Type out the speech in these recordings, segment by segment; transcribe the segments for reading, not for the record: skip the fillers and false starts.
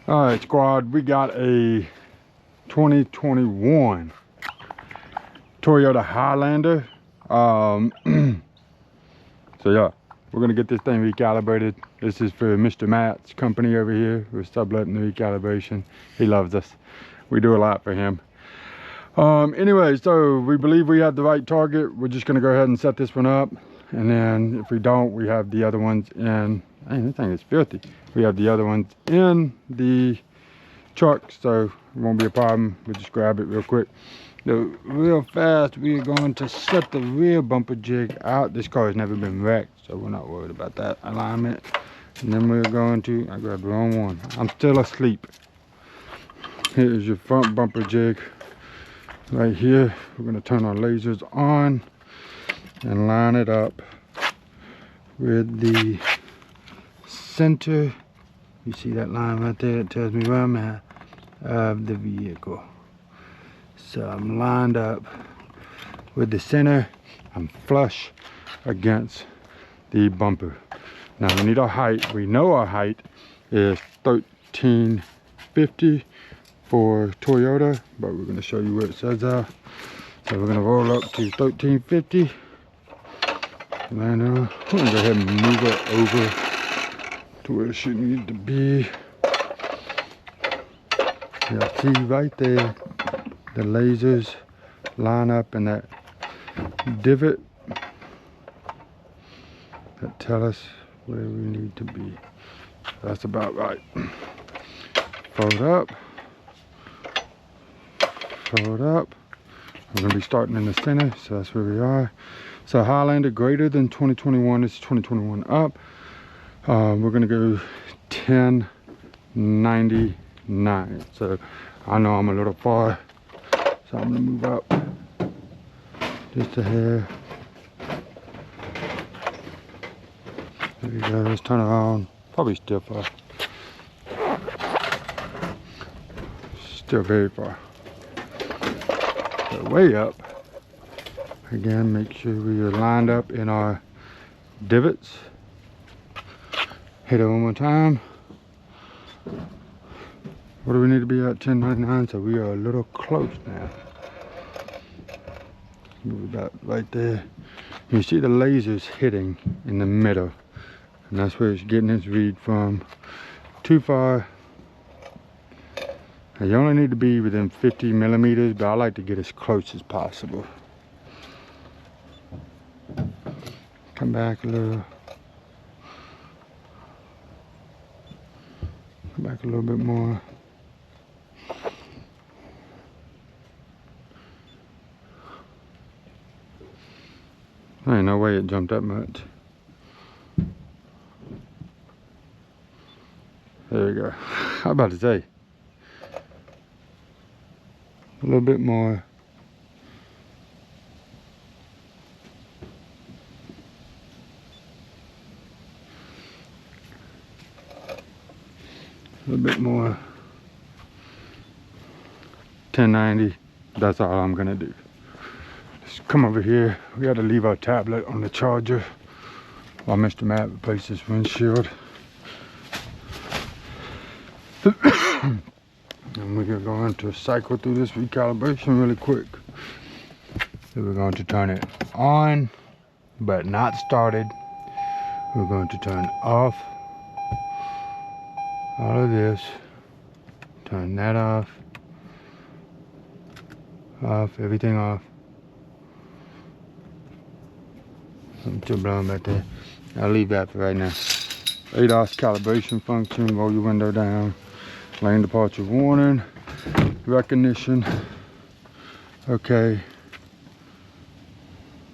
All right, squad, we got a 2021 Toyota Highlander. So yeah, we're gonna get this thing recalibrated. This is for Mr. Matt's company over here. We're subletting the recalibration. He loves us. We do a lot for him. Anyway, so we believe we have the right target. We're just gonna go ahead and set this one up. And then if we don't, we have the other ones in. Dang, this thing is filthy. We have the other ones in the truck, so it won't be a problem. We'll just grab it real quick. Real fast, we're going to set the rear bumper jig out. This car has never been wrecked, so we're not worried about that alignment. And then we're going to, I grabbed the wrong one. I'm still asleep. Here's your front bumper jig. Right here, we're gonna turn our lasers on and line it up with the center. You see that line right there? It tells me where I'm at of the vehicle. So I'm lined up with the center. I'm flush against the bumper. Now we need our height. We know our height is 1350 for Toyota, but we're going to show you where it says that. So we're going to roll up to 1350. Land on. We're going to go ahead and move it over to where it should need to be. You'll see right there the lasers line up in that divot that tell us where we need to be. That's about right. Fold up. Fold up. We're going to be starting in the center, so that's where we are. So Highlander greater than 2021. It's 2021 up. We're going to go 1099. So I know I'm a little far, so I'm going to move up just a hair. There we go. Let's turn around. Probably still far. Still very far. So way up. Again, make sure we are lined up in our divots. Hit it one more time. What do we need to be at? 1099, so we are a little close now. Move that right there. You see the lasers hitting in the middle, and that's where it's getting its read from. Too far. Now, you only need to be within 50 millimeters, but I like to get as close as possible. Come back a little. Come back a little bit more. There ain't no way it jumped that much. There we go. I was about to say. A little bit more. A little bit more. 1090. That's all I'm gonna do. Just come over here. We got to leave our tablet on the charger while Mr. Matt replaces windshield. And we're going to go into a cycle through this recalibration really quick. So we're going to turn it on, but not started. We're going to turn off all of this. Turn that off. Off, everything off. I'm still blowing back there. I'll leave that for right now. ADAS calibration function, roll your window down. Lane departure warning, recognition. Okay.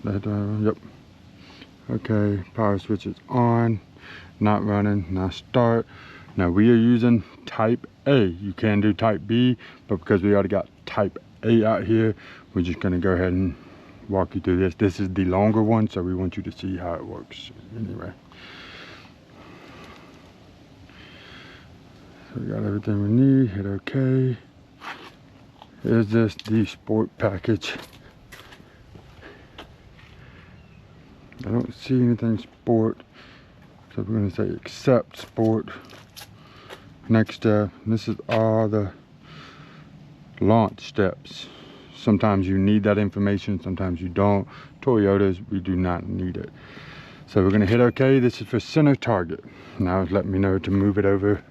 Yep. Okay, power switch is on, not running, now start. Now we are using type A. You can do type B, but because we already got type A out here, we're just gonna go ahead and walk you through this. This is the longer one, so we want you to see how it works anyway. So we got everything we need, hit okay. Is this the sport package? I don't see anything sport, so we're gonna say accept sport. Next step, this is all the launch steps. Sometimes you need that information, sometimes you don't. Toyotas, we do not need it. So we're gonna hit OK. This is for center target. Now let me know to move it over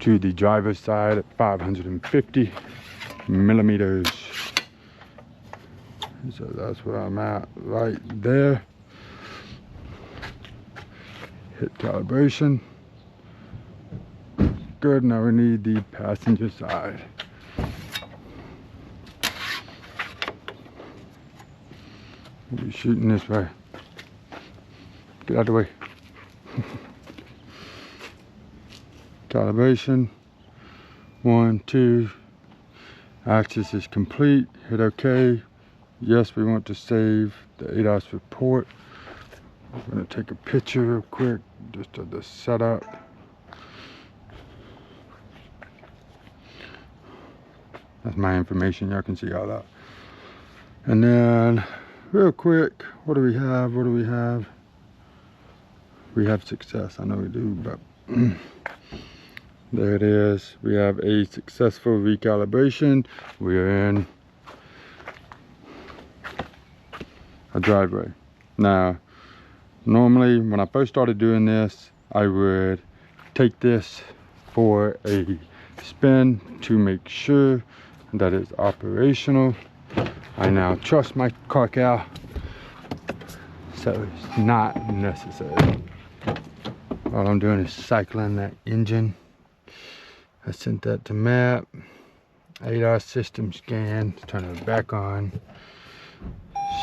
to the driver's side at 550 millimeters. So that's where I'm at right there. Hit calibration. Good, now we need the passenger side. We're shooting this way. Get out of the way. Calibration. 1, 2. Axis is complete. Hit OK. Yes, we want to save the ADAS report. I'm going to take a picture real quick just of the setup. That's my information. Y'all can see all that. And then real quick, what do we have? What do we have? We have success. I know we do, but there it is. We have a successful recalibration. We're in a driveway. Now, normally when I first started doing this, I would take this for a spin to make sure that it's operational. I now trust my car cow, so it's not necessary. All I'm doing is cycling that engine. I sent that to map. ADAS system scan. Turn it back on.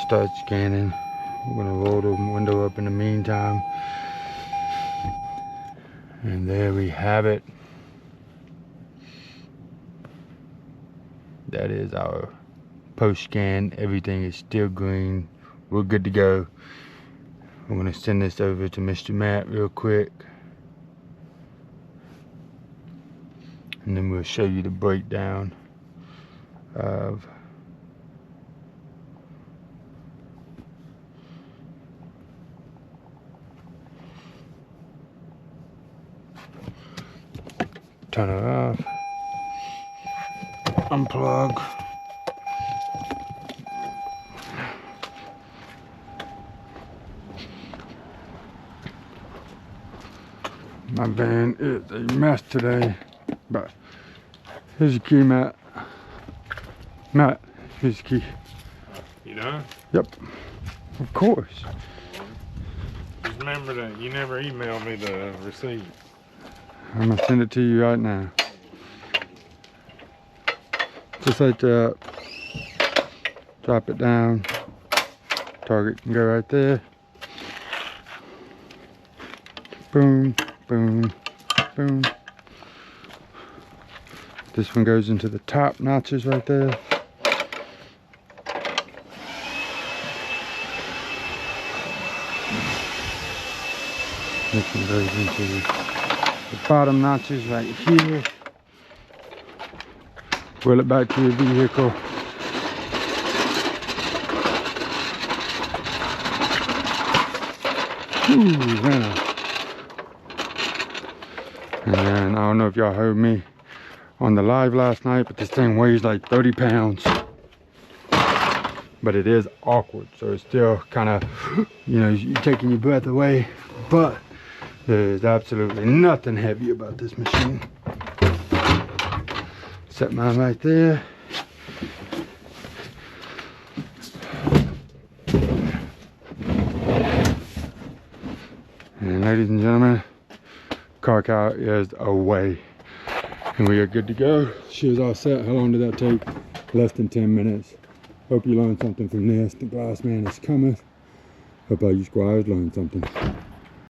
Start scanning. I'm gonna roll the window up in the meantime. And there we have it. That is our post scan. Everything is still green. We're good to go. I'm gonna send this over to Mr. Matt real quick. And then we'll show you the breakdown of turn it off, unplug. My van is a mess today, but here's your key, Matt. Matt, here's your key. You done? Yep, of course. Just remember that you never emailed me the receipt. I'm gonna send it to you right now. Just like that. Drop it down. Target can go right there. Boom, boom, boom. This one goes into the top notches right there. This one goes into the bottom notches right here. Wheel it back to your vehicle. Ooh, man. And I don't know if y'all heard me on the live last night, but this thing weighs like 30 pounds. But it is awkward, so it's still kind of, you know, you're taking your breath away. But there's absolutely nothing heavy about this machine. Set mine right there. And ladies and gentlemen, car cow is away. And we are good to go. She is all set. How long did that take? Less than 10 minutes. Hope you learned something from this. The glass man is coming. Hope all you squires learned something.